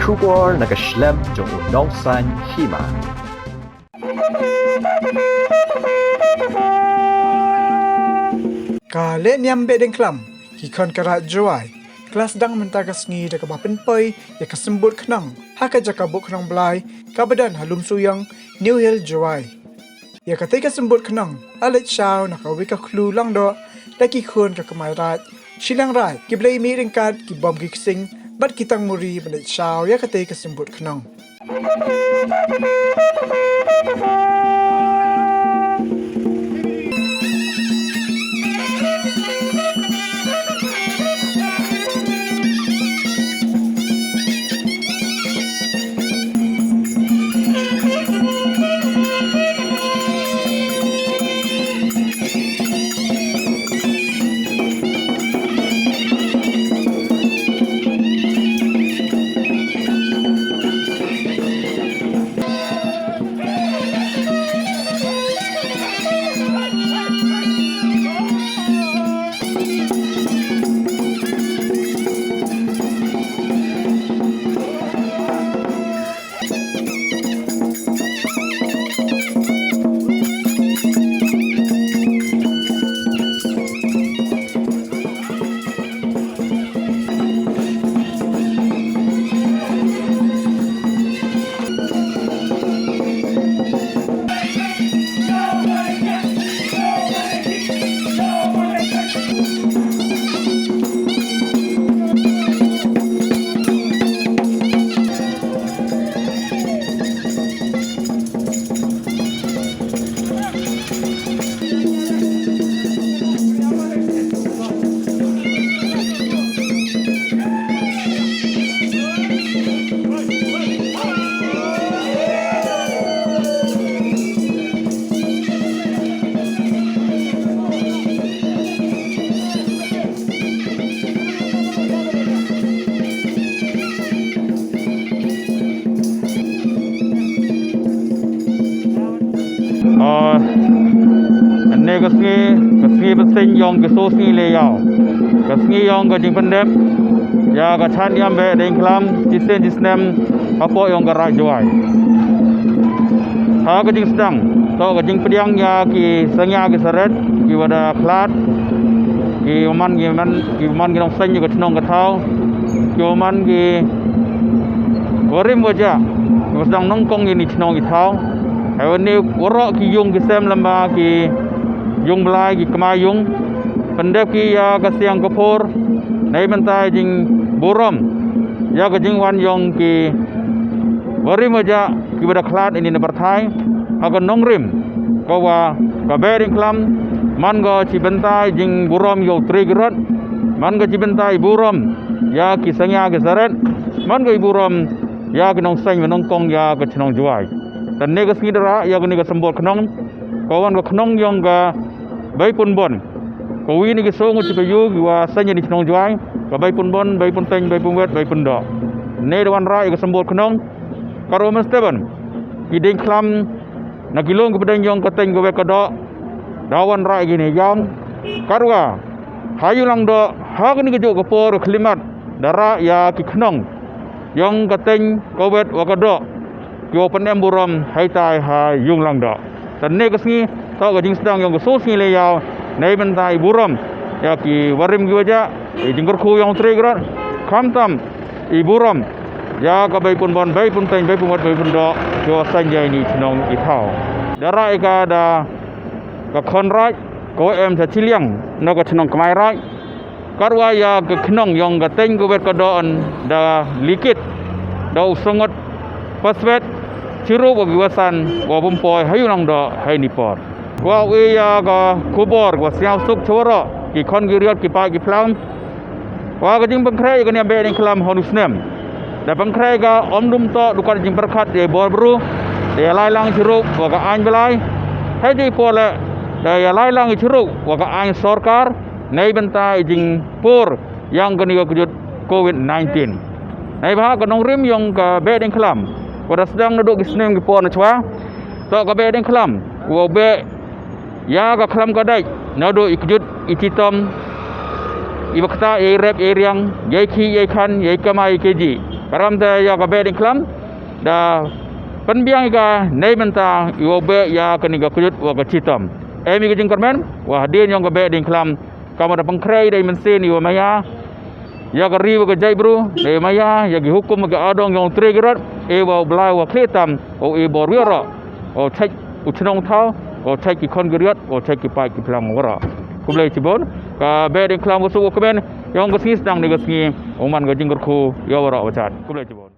Kubor nakaslem jong unongsan hima. Kale niam bedeng klam, hikon karat joai. Kelas dang mentagas ngi da kabapen poi, ya kasembut kenang, haka jaka buk kenang belai, kabadan halum suyang, New Hill joai. Ya katai kasembut kenang, alit syau nak awika klu lang do, laki kun ka kemarat, silang rai, kiblai mi ringkat, kibom kiksing, bat kitang muri balit syau, ya katai kasembut kenang. Ini kesini bersih yang kesosi leyau, kesini yang kejing pendep, ya kacang yang dengklam, jisnem apa yang gerak jual. Ha kejing sedang, so kejing pediang ya ki sengya ki seret, ki wada klat, ki man ki nong sen juga cenong ketau, ki man ki gorim wajah, ki sedang nongkong ini cenong ketau. Hewan ni warak ki yung ki sem lamba ki yung belai ki kemayung pendep ki ya kasiang kopor nai bentai jing buram ya ke jing wan yong ki warim aja ki bada klat ini na berthai akan nongrim ko wa ka bering klam man go ci bentai jing buram yo trigrat man go ci bentai buram ya ki sangya ke saret man go buram ya ki nong sang nong kong ya ke chnong juai dan ne ke skidara ya ke ne ke sembol knong kawan ko knong yong ga bai pun bon ko wi ni ke so ngu ci yu wa sanya ni chnong juai ka bai pun bon bai pun teng bai pun wet bai pun do ne dewan ra ke sembol knong karo mesteban ki ding klam na kilong ke pedang yong ka teng go wet ka do dawan ra gini yang karwa hayu lang do ha ni ke jo ko por klimat dara ya ki knong yong ka teng go wet wa ka do yo penem buram hai tai ha yung lang do dan ne ke sini tau ke jing sedang yang ke sosi le yau nei bentai buram ya ki warim gi waja jingkur khu yang trigrat kham tam i buram ya ka bai pun bon bai pun teng bai pun wat bai pun do yo sanjai ni chnong i thau darai ka da ka khon raj ko em tha chiliang no ka chnong kamai raj karwa ya ke knong yang ka teng ko wet ka don da likit da usungot paswet ciru bagi wasan wa bumpoi hayunang do hai nipor wa wi ya ga kubor wa siao suk choro ki khon gi riot ki pa ki plam wa ga jing bangkrai ga ne be ning klam honusnem da bangkrai ga omdum to dukan jing berkhat de bor bru de lai lang ciru wa ga an belai hai ji pole da ya lai lang ciru wa ga an sarkar nei bentai jing pur yang ga ni ga kujut covid-19 nei ba ga nong rim yang ga be ning klam pada sedang duduk di sini pon chwa to ka be ding klam wo be ya ka klam ka dai na do ikjut ititom ibakta e rep e riang ye khi ye khan ye kamai keji karam te ya ka be ding klam da penbiang ka nei mentang yo be ya ka ni ka kujut wa ka citam emi ka jing karmen wa hadin yang ka be ding klam kamada pengkrai dai mensin yo maya ya ka riwa ka jai bro dai maya ya ki hukum ka adong yang tregerat e wa blai wa kletam o e bor wira o thai uchnong thau o thai ki kon geriat o thai ki pai ki plang wara kumlai cibon ka be ding klam ko su ko ben yang ka sis dang ni ka ski oman ka jing ko yo wara wacat kumlai cibon